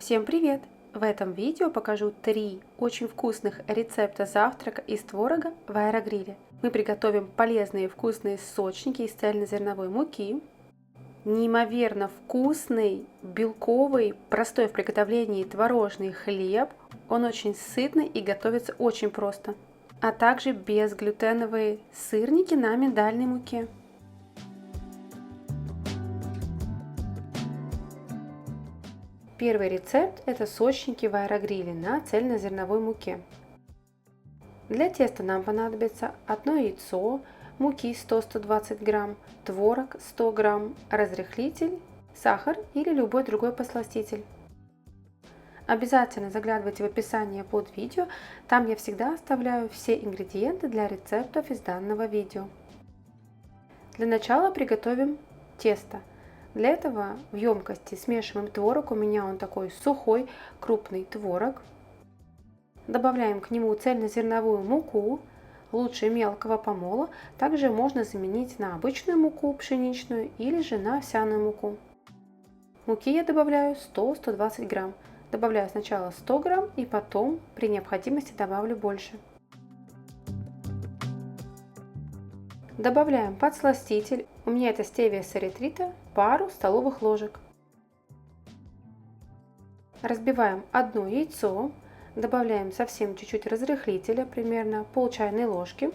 Всем привет! В этом видео покажу 3 очень вкусных рецепта завтрака из творога в аэрогриле. Мы приготовим полезные вкусные сочники из цельнозерновой муки, неимоверно вкусный, белковый, простой в приготовлении творожный хлеб. Он очень сытный и готовится очень просто. А также безглютеновые сырники на миндальной муке. Первый рецепт – это сочники в аэрогриле на цельнозерновой муке. Для теста нам понадобится 1 яйцо, муки 100-120 грамм, творог 100 грамм, разрыхлитель, сахар или любой другой посластитель. Обязательно заглядывайте в описание под видео, там я всегда оставляю все ингредиенты для рецептов из данного видео. Для начала приготовим тесто. Для этого в емкости смешиваем творог, у меня он такой сухой, крупный творог. Добавляем к нему цельнозерновую муку, лучше мелкого помола, также можно заменить на обычную муку пшеничную или же на овсяную муку. Муки я добавляю 100-120 грамм. Добавляю сначала 100 грамм и потом при необходимости добавлю больше. Добавляем подсластитель, у меня это стевия с эритрита, пару столовых ложек. Разбиваем одно яйцо, добавляем совсем чуть-чуть разрыхлителя, примерно пол чайной ложки.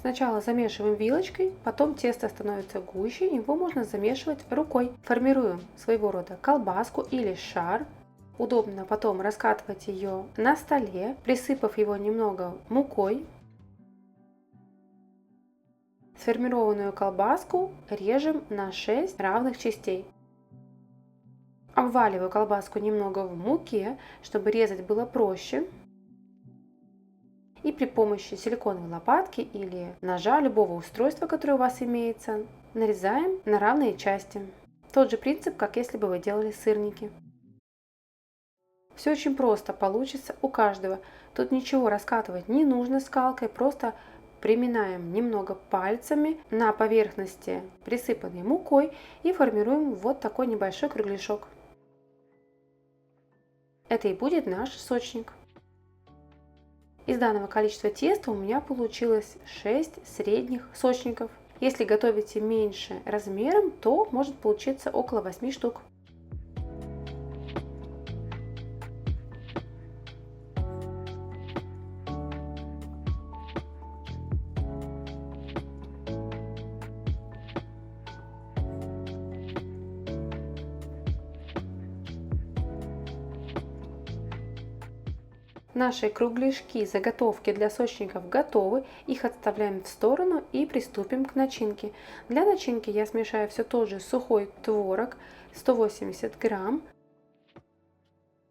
Сначала замешиваем вилочкой, потом тесто становится гуще, его можно замешивать рукой. Формируем своего рода колбаску или шар. Удобно потом раскатывать ее на столе, присыпав его немного мукой. Сформированную колбаску режем на 6 равных частей. Обваливаю колбаску немного в муке, чтобы резать было проще. И при помощи силиконовой лопатки или ножа, любого устройства, которое у вас имеется, нарезаем на равные части. Тот же принцип, как если бы вы делали сырники. Все очень просто получится у каждого. Тут ничего раскатывать не нужно скалкой, просто приминаем немного пальцами на поверхности, присыпанной мукой, и формируем вот такой небольшой кругляшок. Это и будет наш сочник. Из данного количества теста у меня получилось 6 средних сочников. Если готовите меньше размером, то может получиться около 8 штук. Наши кругляшки, заготовки для сочников готовы, их отставляем в сторону и приступим к начинке. Для начинки я смешаю все тот же сухой творог 180 грамм.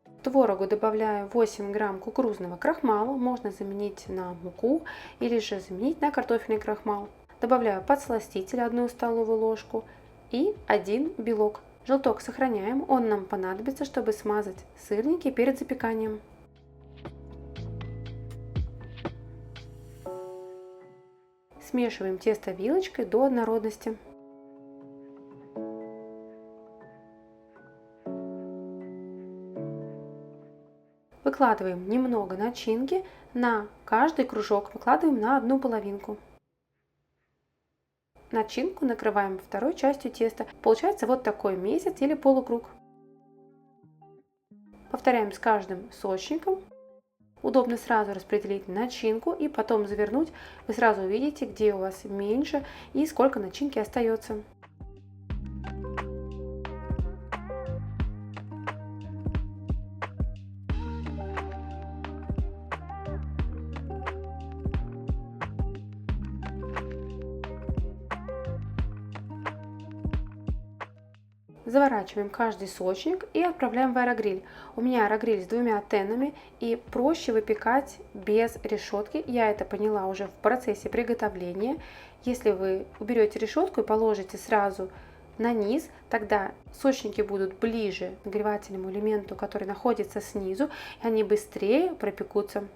К творогу добавляю 8 грамм кукурузного крахмала, можно заменить на муку или же заменить на картофельный крахмал. Добавляю подсластитель 1 столовую ложку и 1 белок. Желток сохраняем, он нам понадобится, чтобы смазать сырники перед запеканием. Смешиваем тесто вилочкой до однородности. Выкладываем немного начинки, на каждый кружок выкладываем на одну половинку. Начинку накрываем второй частью теста. Получается вот такой месяц или полукруг. Повторяем с каждым сочником. Удобно сразу распределить начинку и потом завернуть. Вы сразу увидите, где у вас меньше и сколько начинки остается. Заворачиваем каждый сочник и отправляем в аэрогриль. У меня аэрогриль с 2 теннами и проще выпекать без решетки. Я это поняла уже в процессе приготовления. Если вы уберете решетку и положите сразу на низ, тогда сочники будут ближе к нагревательному элементу, который находится снизу, и они быстрее пропекутся.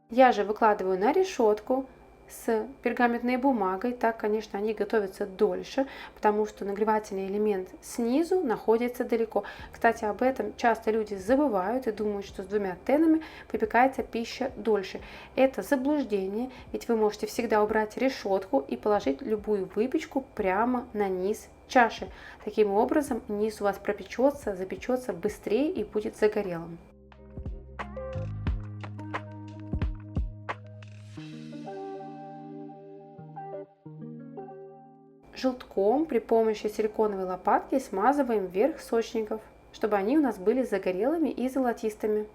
Я же выкладываю на решетку с пергаментной бумагой, так, конечно, они готовятся дольше, потому что нагревательный элемент снизу находится далеко. Кстати, об этом часто люди забывают и думают, что с двумя тенами выпекается пища дольше. Это заблуждение, ведь вы можете всегда убрать решетку и положить любую выпечку прямо на низ чаши. Таким образом, низ у вас пропечется, запечется быстрее и будет загорелым. Желтком при помощи силиконовой лопатки смазываем верх сочников, чтобы они у нас были загорелыми и золотистыми.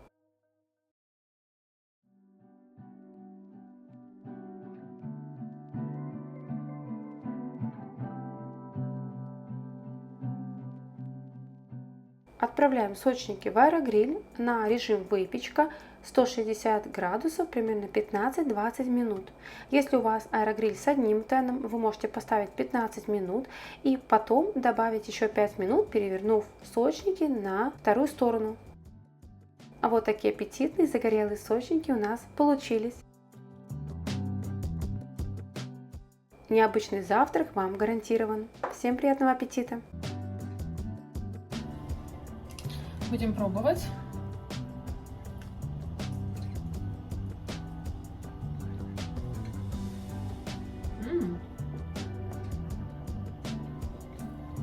Отправляем сочники в аэрогриль на режим выпечка 160 градусов примерно 15-20 минут. Если у вас аэрогриль с одним теном, вы можете поставить 15 минут и потом добавить еще 5 минут, перевернув сочники на вторую сторону. А вот такие аппетитные загорелые сочники у нас получились. Необычный завтрак вам гарантирован. Всем приятного аппетита! Будем пробовать.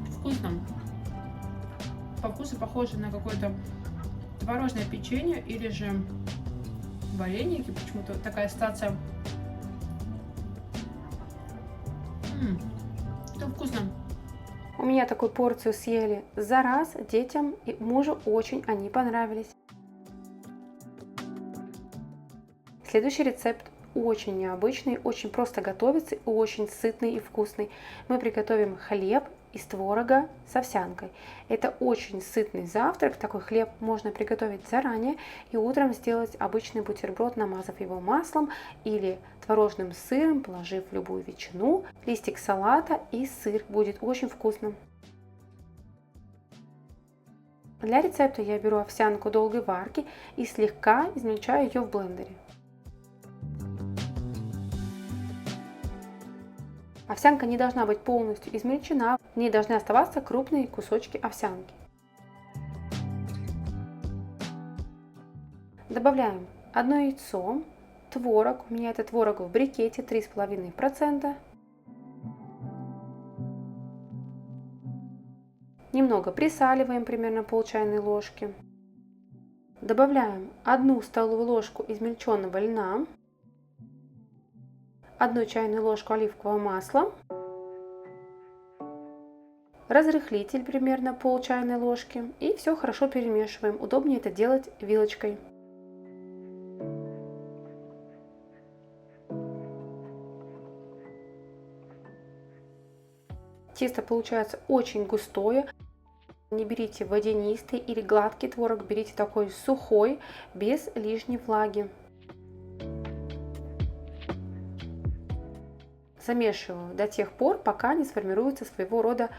Вкусно. По вкусу похоже на какое-то творожное печенье или же вареники. Почему-то такая ассоциация. Это вкусно. У меня такую порцию съели за раз, детям и мужу очень они понравились. Следующий рецепт очень необычный, очень просто готовится и очень сытный и вкусный. Мы приготовим хлеб из творога с овсянкой. Это очень сытный завтрак, такой хлеб можно приготовить заранее и утром сделать обычный бутерброд, намазав его маслом или творожным сыром, положив любую ветчину, листик салата и сыр. Будет очень вкусно. Для рецепта я беру овсянку долгой варки и слегка измельчаю ее в блендере. Овсянка не должна быть полностью измельчена, в ней должны оставаться крупные кусочки овсянки. Добавляем одно яйцо, творог, у меня это творог в брикете 3,5%. Немного присаливаем, примерно пол чайной ложки. Добавляем 1 столовую ложку измельченного льна, 1 чайную ложку оливкового масла, разрыхлитель примерно пол чайной ложки и все хорошо перемешиваем. Удобнее это делать вилочкой. Тесто получается очень густое. Не берите водянистый или гладкий творог, берите такой сухой, без лишней влаги. Замешиваю до тех пор, пока не сформируется своего рода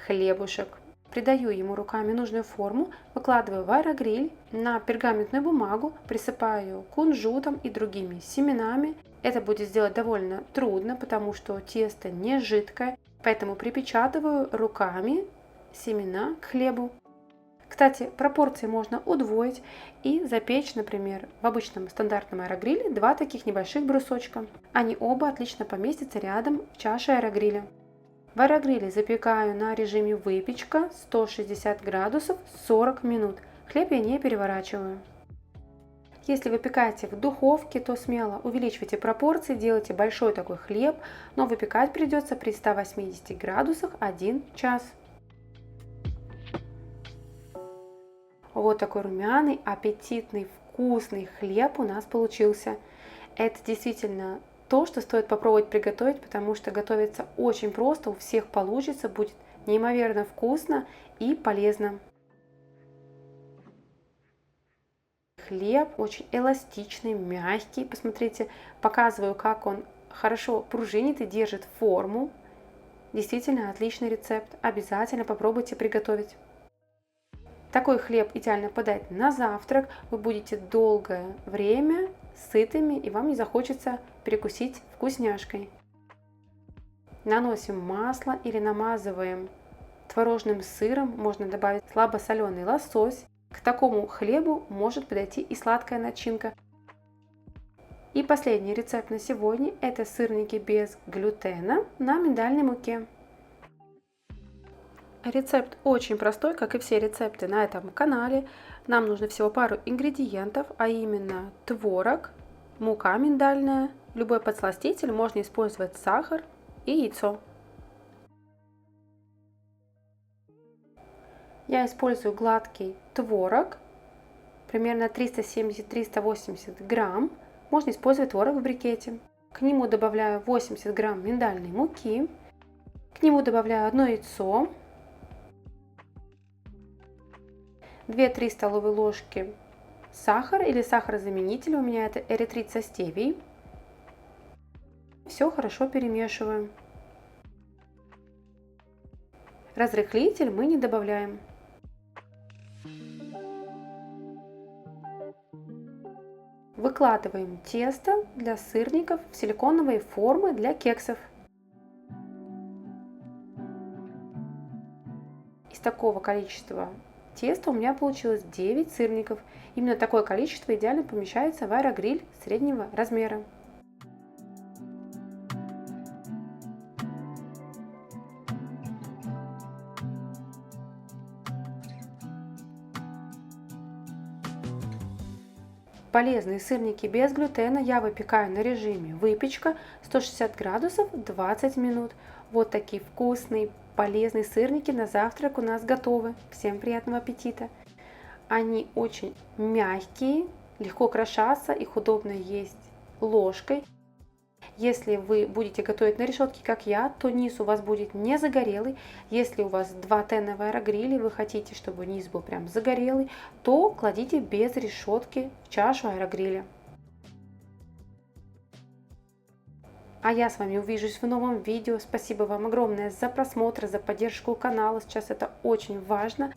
хлебушек. Придаю ему руками нужную форму, выкладываю в аэрогриль на пергаментную бумагу, присыпаю кунжутом и другими семенами. Это будет сделать довольно трудно, потому что тесто не жидкое, поэтому припечатываю руками семена к хлебу. Кстати, пропорции можно удвоить и запечь, например, в обычном стандартном аэрогриле 2 таких небольших брусочка. Они оба отлично поместятся рядом в чаше аэрогриля. В аэрогриле запекаю на режиме выпечка 160 градусов 40 минут. Хлеб я не переворачиваю. Если выпекаете в духовке, то смело увеличивайте пропорции, делайте большой такой хлеб, но выпекать придется при 180 градусах 1 час. Вот такой румяный, аппетитный, вкусный хлеб у нас получился. Это действительно то, что стоит попробовать приготовить, потому что готовится очень просто, у всех получится, будет неимоверно вкусно и полезно. Хлеб очень эластичный, мягкий. Посмотрите, показываю, как он хорошо пружинит и держит форму. Действительно отличный рецепт. Обязательно попробуйте приготовить. Такой хлеб идеально подать на завтрак. Вы будете долгое время сытыми, и вам не захочется перекусить вкусняшкой. Наносим масло или намазываем творожным сыром. Можно добавить слабосоленый лосось. К такому хлебу может подойти и сладкая начинка. И последний рецепт на сегодня – это сырники без глютена на миндальной муке. Рецепт очень простой, как и все рецепты на этом канале. Нам нужно всего пару ингредиентов, а именно творог, мука миндальная, любой подсластитель, можно использовать сахар и яйцо. Я использую гладкий творог, примерно 370-380 грамм. Можно использовать творог в брикете. К нему добавляю 80 грамм миндальной муки. К нему добавляю 1 яйцо, 2-3 столовые ложки сахара или сахарозаменителя. У меня это эритрит со стевией. Все хорошо перемешиваем. Разрыхлитель мы не добавляем. Выкладываем тесто для сырников в силиконовые формы для кексов. Из такого количества теста у меня получилось 9 сырников. Именно такое количество идеально помещается в аэрогриль среднего размера. Полезные сырники без глютена я выпекаю на режиме выпечка 160 градусов 20 минут. Вот такие вкусные, полезные сырники на завтрак у нас готовы. Всем приятного аппетита! Они очень мягкие, легко крошатся, их удобно есть ложкой. Если вы будете готовить на решетке, как я, то низ у вас будет не загорелый. Если у вас 2Т на аэрогриле, вы хотите, чтобы низ был прям загорелый, то кладите без решетки в чашу аэрогриля. А я с вами увижусь в новом видео. Спасибо вам огромное за просмотр, за поддержку канала. Сейчас это очень важно.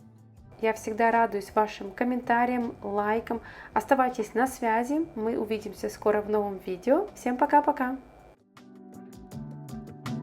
Я всегда радуюсь вашим комментариям, лайкам. Оставайтесь на связи. Мы увидимся скоро в новом видео. Всем пока-пока!